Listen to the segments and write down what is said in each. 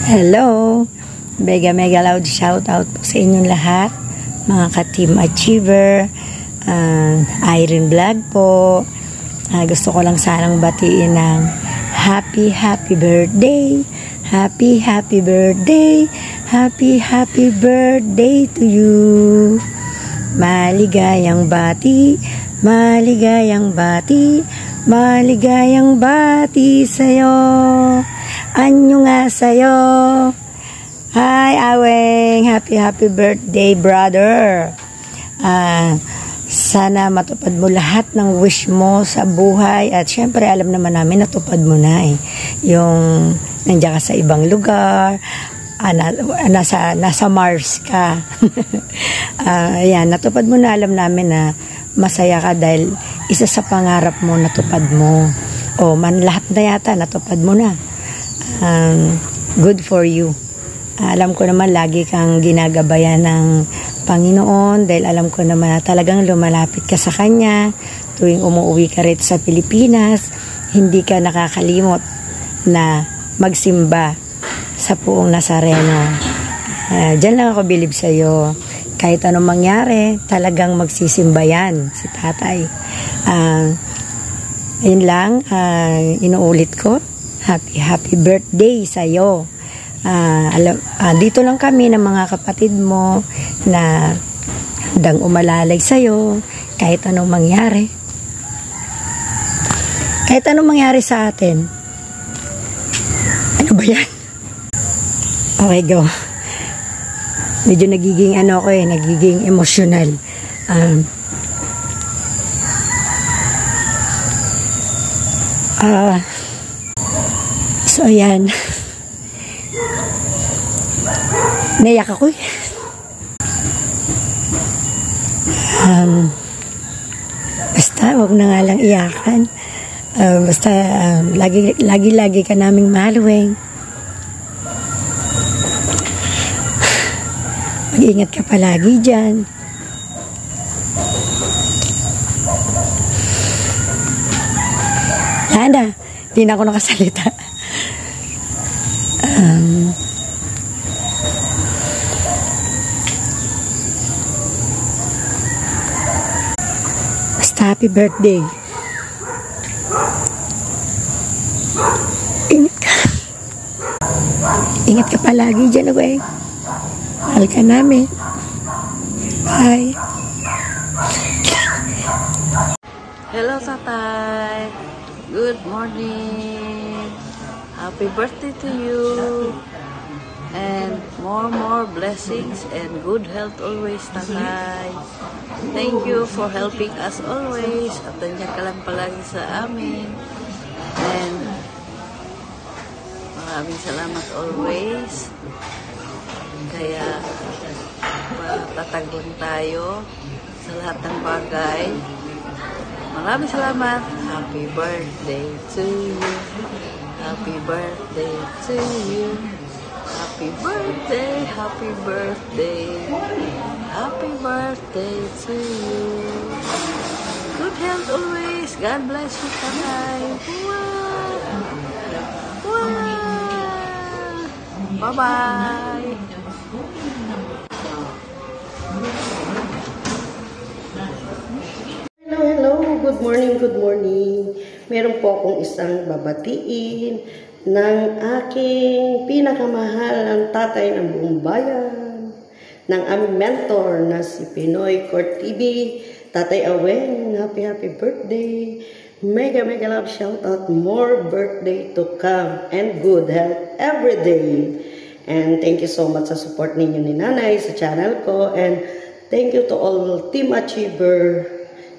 Hello! Mega loud shoutout po sa inyong lahat, mga ka-Team Achiever, Irene Vlog po. Gusto ko lang sanang batiin ng happy birthday! Happy birthday! Happy birthday to you! Maligayang bati, maligayang bati, maligayang bati sa'yo. Anyo nga sa'yo. Hi, Aweng. Happy birthday, brother. Sana matupad mo lahat ng wish mo sa buhay. At syempre, alam naman namin, natupad mo na eh. Yung nandiyan ka sa ibang lugar, nasa Mars ka. Ayan, natupad mo na, alam namin na masaya ka dahil isa sa pangarap mo, natupad mo. O man lahat na yata, natupad mo na. Good for you. Alam ko naman lagi kang ginagabayan ng Panginoon dahil alam ko naman na talagang lumalapit ka sa Kanya tuwing umuwi ka rito sa Pilipinas. Hindi ka nakakalimot na magsimba sa Puong Nazareno. Diyan lang ako bilib sa iyo. Kahit anong mangyari, talagang magsisimba yan si tatay. Yun lang, inuulit ko. Happy birthday sa'yo. Dito lang kami ng mga kapatid mo na handang umalalay sa'yo kahit anong mangyari. Kahit anong mangyari sa atin. Ano ba yan? Okay, go. Medyo nagiging nagiging emotional. So, ayan. Naiyak ako eh. Basta, wag na nga lang iyakan. Basta, lagi ka naming maluwing. Mag-ingat ka palagi dyan. Lana, di na ako nakasalita. Basta happy birthday. Ingat ka palagi dyan, okay? Mahal ka namin. Bye. Hello, tatay. Good morning. Happy birthday to you. And more blessings and good health always, tatay. Thank you for helping us always. At nandiyan ka lang palagi sa amin. And maraming salamat always. Kaya tatagon tayo sa lahat ng bagay. Maraming salamat. Happy birthday to you. Happy birthday to you. Happy birthday, happy birthday. Happy birthday to you. Good health always. God bless you, tatay. Bye-bye. Hello. Good morning. Meron po akong isang babatiin ng aking pinakamahal ng tatay ng buong bayan, ng aming mentor na si Pinoy Court TV, Tatay Aweng. Happy birthday. Mega love shout out. More birthday to come and good health every day. And thank you so much sa support ninyo ni Nanay sa channel ko. And thank you to all Team Achiever,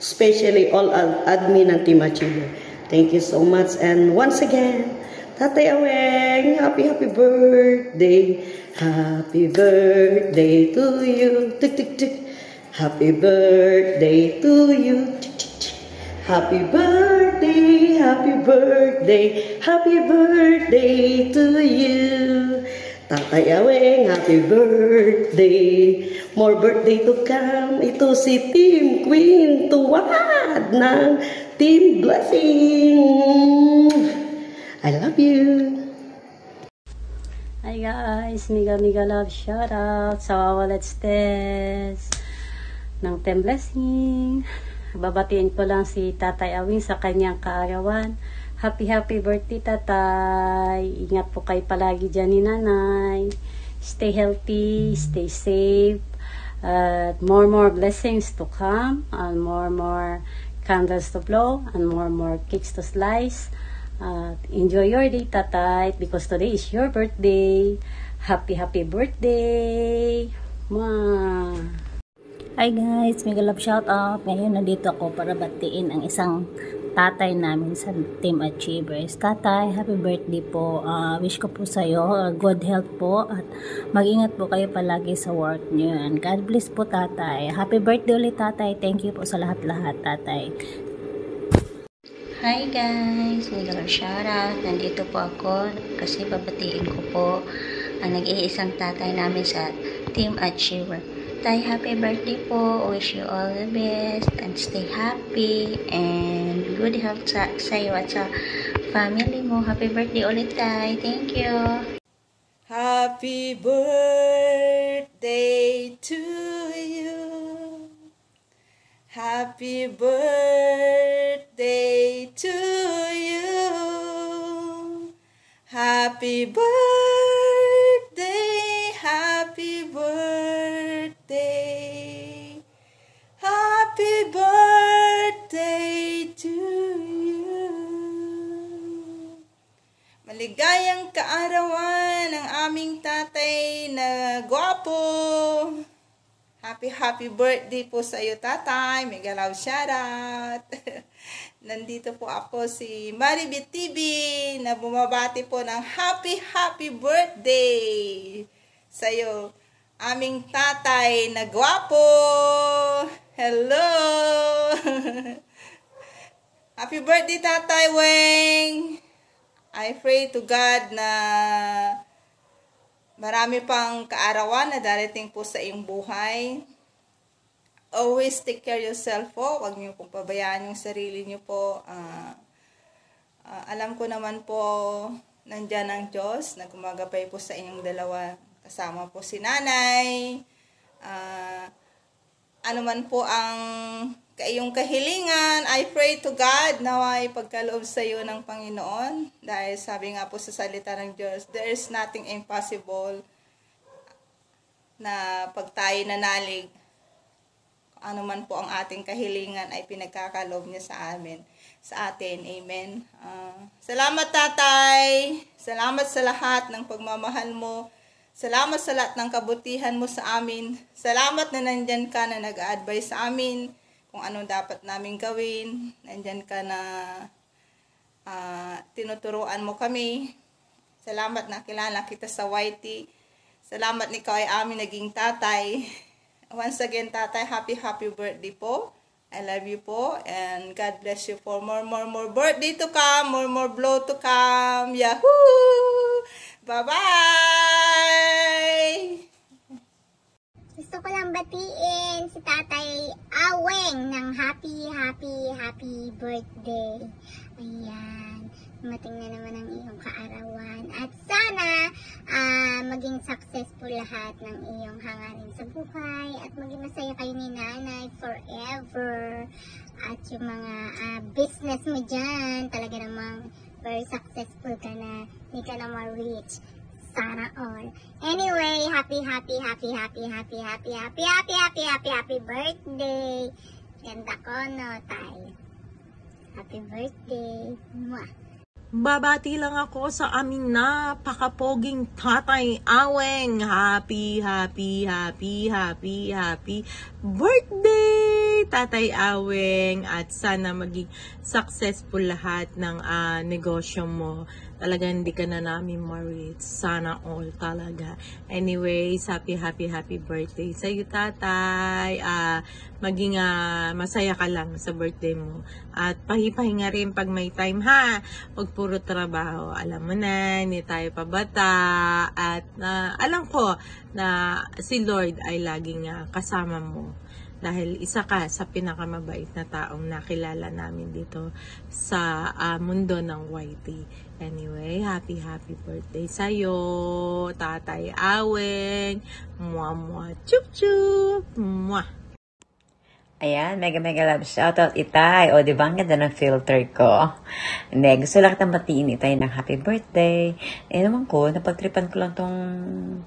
especially all admin ng Team Achiever. Thank you so much. And once again, Tatay Aweng, happy birthday. Happy birthday to you. Tik, tik, tik. Happy birthday to you. Tik, tik, tik. Happy birthday, happy birthday to you. Tatay Aweng, happy birthday. More birthday to come. Ito si Team Queen Tuwad ng Team Blessing. I love you. Hi guys, mega love shoutout sa Let's Test ng Team Blessing. Babatiin ko lang si Tatay Awing sa kanyang kaarawan. Happy birthday, Tatay. Ingat po kayo palagi dyan ni Nanay. Stay healthy, stay safe. At more blessings to come, and more candles to blow, and more cakes to slice. Enjoy your day, Tatay, because today is your birthday. Happy birthday. Mwah. Hi guys, mega love shout out. Ngayon nandito ako para batiin ang isang tatay namin sa Team Achievers. Tatay, happy birthday po. Wish ko po sa iyo good health po at mag-ingat po kayo palagi sa work niyo. And God bless po, Tatay. Happy birthday ulit, Tatay. Thank you po sa lahat-lahat, Tatay. Hi guys, mega love shoutout. Nandito po ako kasi babatiin ko po ang nag-iisang tatay namin sa Team Achiever. Tay, happy birthday po. Wish you all the best and stay happy and good health sa iyo at sa family mo. Happy birthday ulit, Tay. Thank you. Happy birthday to you. Happy birthday to you. Happy birthday, happy birthday. Happy birthday to you. Maligayang kaarawan ng aming tatay na gwapo. Happy birthday po sa iyo, Tatay. Mega love shoutout. Nandito po ako si Maribit TV na bumabati po ng happy birthday sa iyo, aming tatay na gwapo. Hello. Happy birthday, Tatay Weng. I pray to God na marami pang kaarawan na darating po sa iyong buhay. Always take care yourself po. Huwag niyo pong pabayaan yung sarili niyo po. Alam ko naman po, nandyan ang Diyos na gumagabay po sa inyong dalawa. Kasama po si Nanay. Ano man po ang iyong kahilingan, I pray to God na ay pagkaloob sa iyo ng Panginoon. Dahil sabi nga po sa salita ng Diyos, there is nothing impossible na pag tayo nanalig, ano man po ang ating kahilingan ay pinagkakaloob niya sa atin. Amen. Salamat, Tatay. Salamat sa lahat ng pagmamahal mo. Salamat sa lahat ng kabutihan mo sa amin. Salamat na nandyan ka na nag-a-advise sa amin kung anong dapat namin gawin. Nandyan ka na tinuturuan mo kami. Salamat na kilala kita sa YT. Salamat ni ikaw ay amin naging tatay. Once again, Tatay, happy birthday po. I love you po. And God bless you for more birthday to come. More blow to come. Yahoo! Bye-bye! Gusto ko lang batiin si Tatay Aweng ng happy birthday. Ayan. Dumating na naman ang iyong kaarawan. At sana maging successful lahat ng iyong hangarin sa buhay. At maging masaya kayo ni Nanay forever. At yung mga business mo dyan, talaga namang very successful ka na. Hindi ka na ma-reach. Sana all. Anyway, happy birthday. Ganda ko, no, Tay. Happy birthday. Mwah. Babati lang ako sa aming napakapoging Tatay Aweng. Happy birthday, Tatay Aweng. At sana maging successful lahat ng negosyo mo. Talaga hindi ka na namin ma-reach. Sana all talaga. Anyways, happy birthday sa iyo, Tatay. Maging masaya ka lang sa birthday mo. At pahipahinga rin pag may time, ha. Huwag puro trabaho. Alam mo na, hindi tayo pabata. At alam ko na si Lord ay laging kasama mo. Dahil isa ka sa pinakamabait na taong nakilala namin dito sa mundo ng YT. Anyway, happy birthday sa'yo, Tatay Aweng. Mwah, mwah, chup, chup. Mwah. Ayan, mega love shoutout, Itay. O, di ba ang ganda ng filter ko? Hindi, gusto lang kitang batiin, Itay, ng happy birthday. Eh naman ko, napagtripan ko lang tong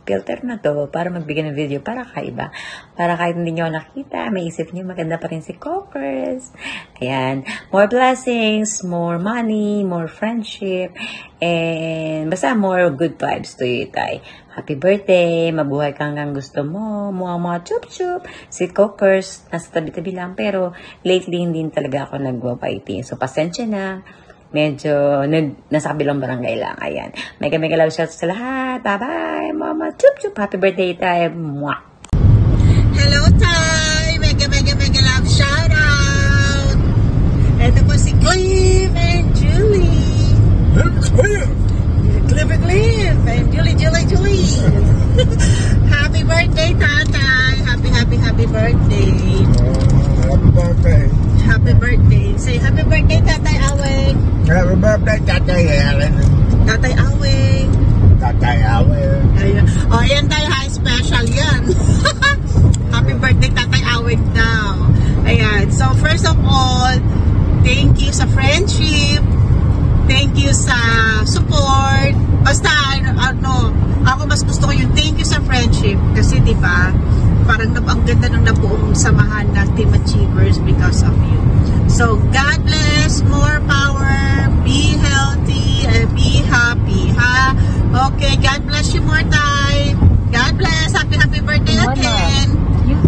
filter na to para magbigay ng video para kaiba. Para kahit hindi nyo nakita, may isip nyo maganda pa rin si Coppers. Ayan, more blessings, more money, more friendship, and basta more good vibes to you, Itay. Happy birthday! Mabuhay kang hanggang gusto mo. Mga chup-chup. Si Coppers, nasa tabi-tabi lang. Pero lately, hindi talaga ako nagwapaiting. So, pasensya na. Medyo nasa kabilang barangay lang. Ayan. Mega love shout sa lahat. Bye-bye! Mama chup-chup. Happy birthday tayo. Mwah! Hello, Tay! Mega love shout out! Ito po si Cliff and Julie. Cliff and Julie. Happy birthday, Tatay! Happy birthday! Happy birthday! Say happy birthday, Tatay Aweng! Happy birthday, Tatay Helen! Tatay Aweng! Ayan. O, yan tayo, high special yan! Happy birthday, Tatay Aweng daw! Ayan. So, first of all, thank you sa friendship. Thank you sa support. Basta, ako mas gusto ko yung thank you sa friendship. Kasi, di ba, parang ang ganda ng nabuong samahan ng Team Achievers because of you. So, God bless, more power, be healthy, and be happy, ha? Okay, God bless you more time. God bless. Happy birthday again.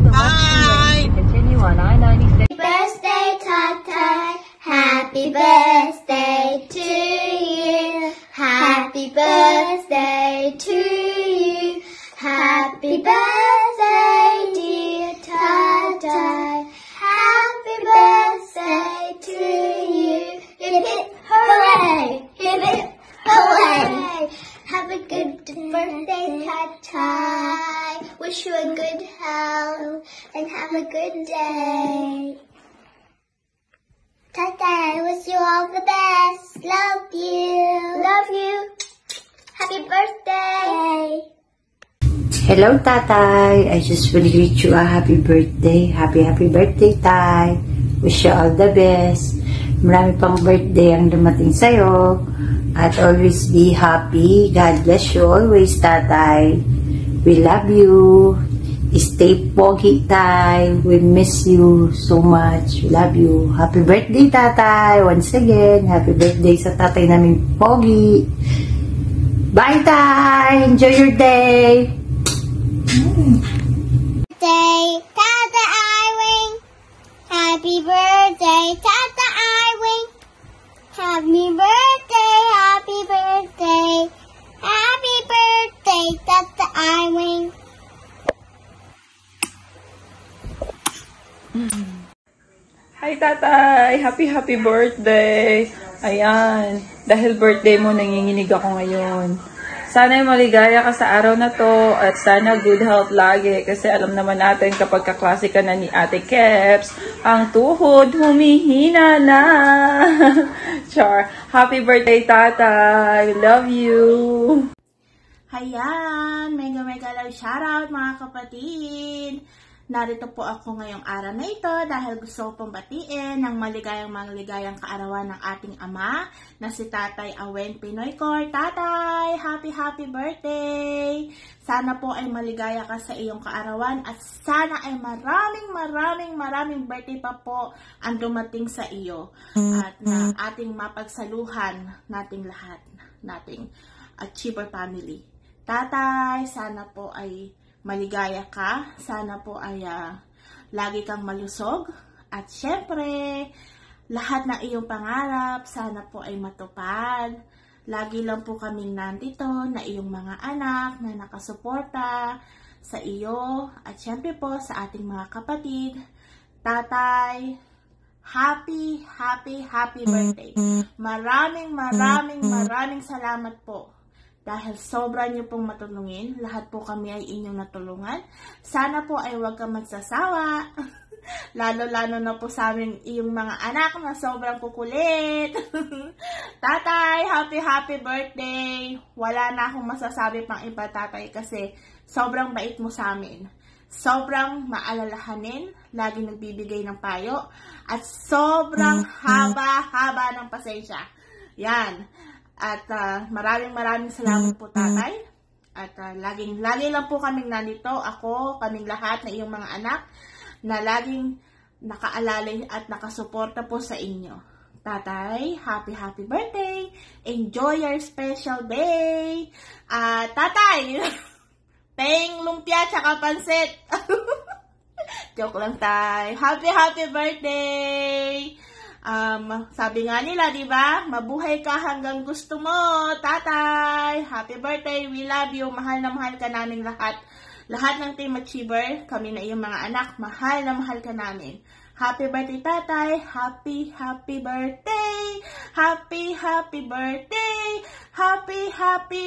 Bye. Continue on I-96. Happy birthday, Tatay. Happy birthday to you. Happy birthday to you. Happy birthday, dear Tatay. Happy birthday to you. Hip hip hooray! Hip hip hooray! Have a good birthday, Tatay. Wish you a good health and have a good day. Tatay, I wish you all the best. Love you. Love you. Happy birthday. Hello, Tatay. I just will greet you a happy birthday. Happy birthday, Tay. Wish you all the best. Marami pang birthday ang dumating sa'yo. At always be happy. God bless you always, Tatay. We love you. Stay pogi, Tay. We miss you so much. We love you. Happy birthday, Tatay. Once again, happy birthday sa tatay namin pogi. Bye, Tay. Enjoy your day. Birthday, Tata Iwing. Happy birthday, Tata Iwing. Happy birthday, happy birthday. Happy birthday, Tata Iwing. Hi, Tatay! Happy birthday! Ayan, dahil birthday mo, nanginginig ako ngayon. Sana'y maligaya ka sa araw na to at sana good health lagi kasi alam naman natin kapag kaklase ka na ni Ate Keps, ang tuhod humihina na. Char, happy birthday, Tatay! Love you! Hayan, mega love shoutout mga kapatid! Narito po ako ngayong araw na ito dahil gusto ko pong batiin ng maligayang kaarawan ng ating ama na si Tatay Aweng Pinoy Corp. Tatay, happy birthday! Sana po ay maligaya ka sa iyong kaarawan at sana ay maraming birthday pa po ang dumating sa iyo at na ating mapagsaluhan nating lahat, nating Achiever family. Tatay, sana po ay maligaya ka. Sana po ay lagi kang malusog. At syempre, lahat ng iyong pangarap, sana po ay matupad. Lagi lang po kaming nandito na iyong mga anak na nakasuporta sa iyo. At syempre po sa ating mga kapatid. Tatay, happy birthday. Maraming salamat po. dahil sobra niyo pong matulungin. Lahat po kami ay inyong natulungan. Sana po ay huwag kang magsasawa. Lalo-lalo na po sa amin yung mga anak na sobrang kukulit. Tatay, happy birthday! Wala na akong masasabi pang iba, tatay, kasi sobrang bait mo sa amin. Sobrang maalalahanin, lagi nagbibigay ng payo, at sobrang haba-haba ng pasensya. Yan. At maraming salamat po, tatay. At lagi lang po kaming nandito, ako, kaming lahat na iyong mga anak, na laging nakaalalay at nakasuporta po sa inyo. Tatay, happy birthday! Enjoy your special day! Tatay, peng lumpia tsaka pansit! Joke lang, tay. Happy birthday! Sabi nga nila, di ba? Mabuhay ka hanggang gusto mo, tatay! Happy birthday! We love you! Mahal na mahal ka namin lahat. Lahat ng Team Achiever, kami na iyong mga anak, mahal na mahal ka namin. Happy birthday, tatay! Happy birthday! Happy birthday! Happy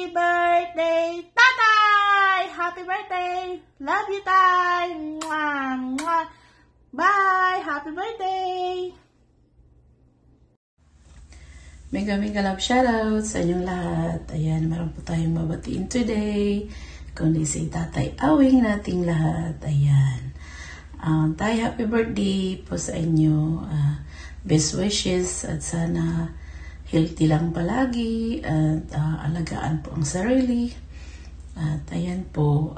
birthday, tatay! Happy birthday! Love you, tay! Mwah, mwah. Bye! Happy birthday! Mega love shoutout sa inyong lahat. Ayan, meron po tayong mabatiin today. Kundi si Tatay Awing nating lahat. Ayan. Tay, happy birthday po sa inyo. Best wishes at sana healthy lang palagi at alagaan po ang sarili. At ayan po,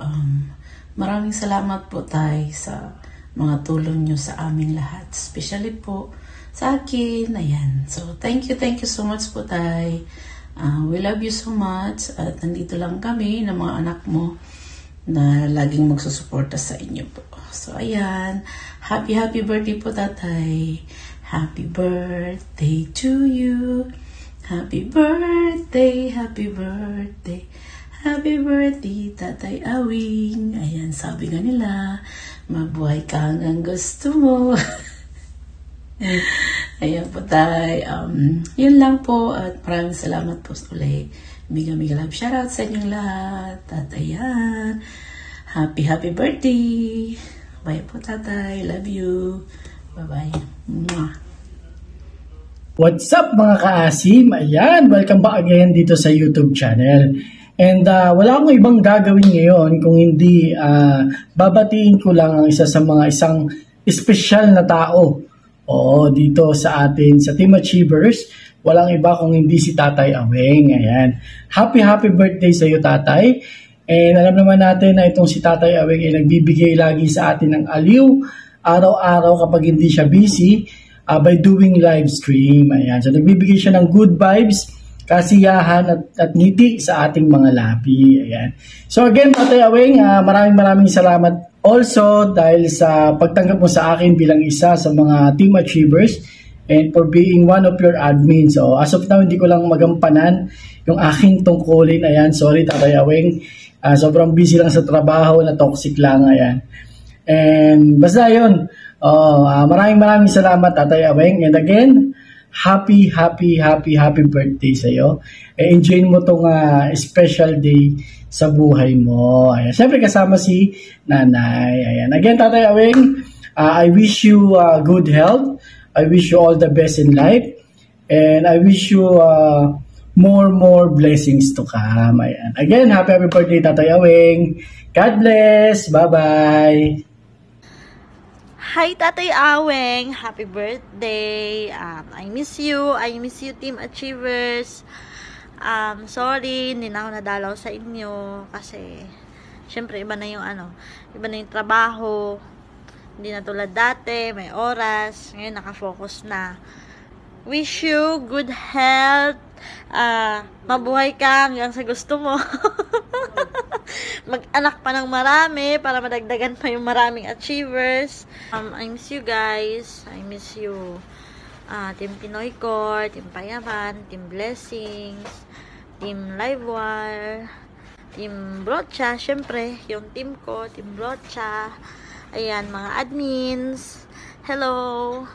maraming salamat po, Tay, sa mga tulong nyo sa aming lahat. Especially po sa akin. Ayan. So, thank you so much po, Tay. We love you so much at nandito lang kami ng mga anak mo na laging magsusuporta sa inyo po. So, ayan. Happy birthday po, tatay. Happy birthday to you. Happy birthday, happy birthday. Happy birthday, Tatay Awing. Ayan, sabi nga nila, mabuhay ka hanggang gusto mo. Ayan po, tay. Yun lang po at maraming salamat po ulit. Mega love shoutout sa inyong lahat. At ayan, happy birthday. Bye po, tatay. Love you. Bye-bye. Mwah. What's up, mga kaasim? Ayan, welcome back again dito sa YouTube channel. And wala akong ibang gagawin ngayon kung hindi babatiin ko lang ang isang espesyal na tao. Oo, dito sa atin, sa Team Achievers, walang iba kung hindi si Tatay Awing. Ayan. Happy birthday sa iyo, Tatay. And alam naman natin na itong si Tatay Awing ay nagbibigay lagi sa atin ng aliw araw-araw kapag hindi siya busy by doing live stream. Ayan. So nagbibigay siya ng good vibes, kasiyahan at ngiti sa ating mga labi. Ayan. So again, Tatay Awing, maraming salamat also dahil sa pagtanggap mo sa akin bilang isa sa mga Team Achievers and for being one of your admins. So as of now, hindi ko lang magampanan yung aking tungkulin. Ayan, sorry, Tatay Awing. Sobrang busy lang sa trabaho, na toxic lang. Ayan. And basta yun. Maraming salamat, Tatay Awing. And again, happy birthday sa iyo. Enjoy mo tong special day sa buhay mo. Ayan. Siyempre kasama si Nanay. Ayan. Again, Tatay Awing, I wish you good health. I wish you all the best in life. And I wish you more blessings to come. Ayan. Again, happy birthday, Tatay Awing. God bless. Bye-bye. Hi, Tatay Awing. Happy birthday. I miss you. I miss you, Team Achievers. Sorry, hindi na ako nadalaw sa inyo kasi syempre iba na yung trabaho. Hindi na tulad dati, may oras. Ngayon nakafocus na. Wish you good health. Mabuhay ka hanggang sa gusto mo. Mag-anak pa ng marami para madagdagan pa yung maraming achievers. I miss you guys. I miss you. Team Pinoy Core, Team Payaman, Team Blessings, Team Livewire, Team Brocha, syempre, yung team ko, Team Brocha. Ayan, mga admins. Hello.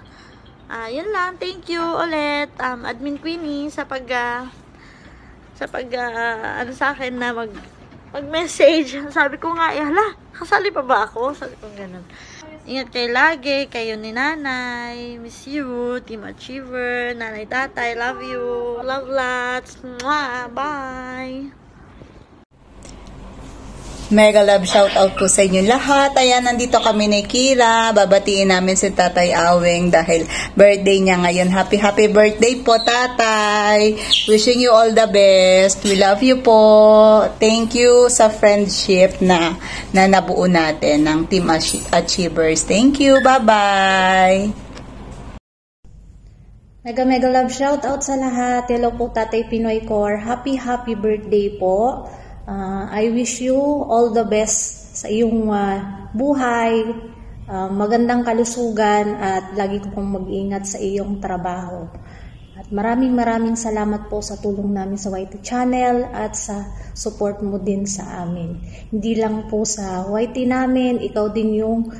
Yun lang, thank you ulit, Admin Queenie, sa sa pag, ano sa akin na mag-message. Sabi ko nga, hala, kasali pa ba ako? Sabi ko ganun. Ingat kayo lagi, kayo ni nanay. Miss you, Team Achiever, nanay, tatay, love you. Love lots. Mwah, bye. Mega love shout out po sa inyo lahat. Ayan, nandito kami ni Kira. Babatiin namin si Tatay Aweng dahil birthday niya ngayon. Happy birthday po, Tatay. Wishing you all the best. We love you po. Thank you sa friendship na nabuo natin ng Team Achievers. Thank you. Bye-bye. Mega love shout out sa lahat. Hello po, Tatay Pinoy Core. Happy birthday po. I wish you all the best sa iyong buhay, magandang kalusugan at lagi ko pong mag-ingat sa iyong trabaho. At maraming salamat po sa tulong namin sa YT Channel at sa support mo din sa amin. Hindi lang po sa YT namin, ikaw din yung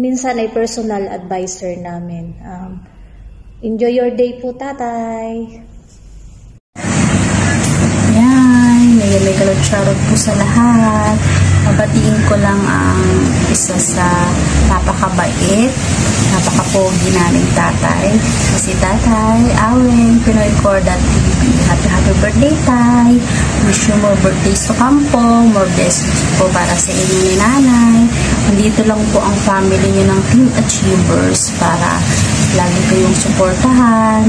minsan ay personal advisor namin. Enjoy your day po, Tatay! May galot shoutout po sa lahat. Mabatiin ko lang ang isa sa napakabait, napakapogi naming tatay. Si Tatay Aweng, PinoyCore.tv. Happy birthday, Tay! Wish you more birthdays to come po. More blessings po para sa inyo ni nanay. Nandito lang po ang family niyo ng Team Achievers para lagi kayong suportahan.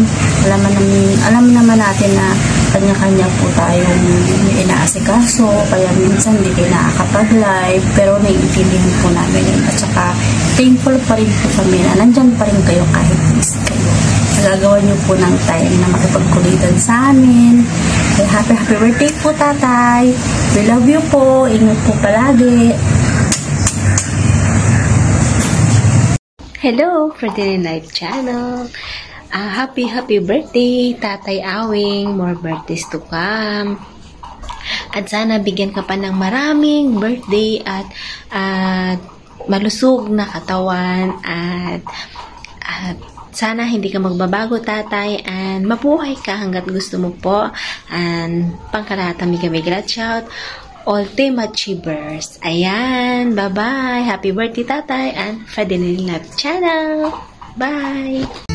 Alam naman natin na kanya-kanya po tayong inaasikaso, kaya minsan hindi kayo nakakapag-live, pero naiintindihan po namin yun. At saka, thankful pa rin po kami na nandyan pa rin kayo kahit busy kayo. Nagagawa niyo po ng time na makipagkulitan sa amin. Kaya happy birthday po, Tatay! We love you po! Ingat po palagi! Hello, Ferdinand Live Channel. Happy birthday, Tatay Aweng. More birthdays to come. At sana bigyan ka pa ng maraming birthday at malusog na katawan at sana hindi ka magbabago, Tatay, and mabuhay ka hanggat gusto mo po. And pangkalahatan, may shout all Team Achievers. Ayan, bye-bye. Happy birthday, Tatay, and Ferdinand Live Channel. Bye!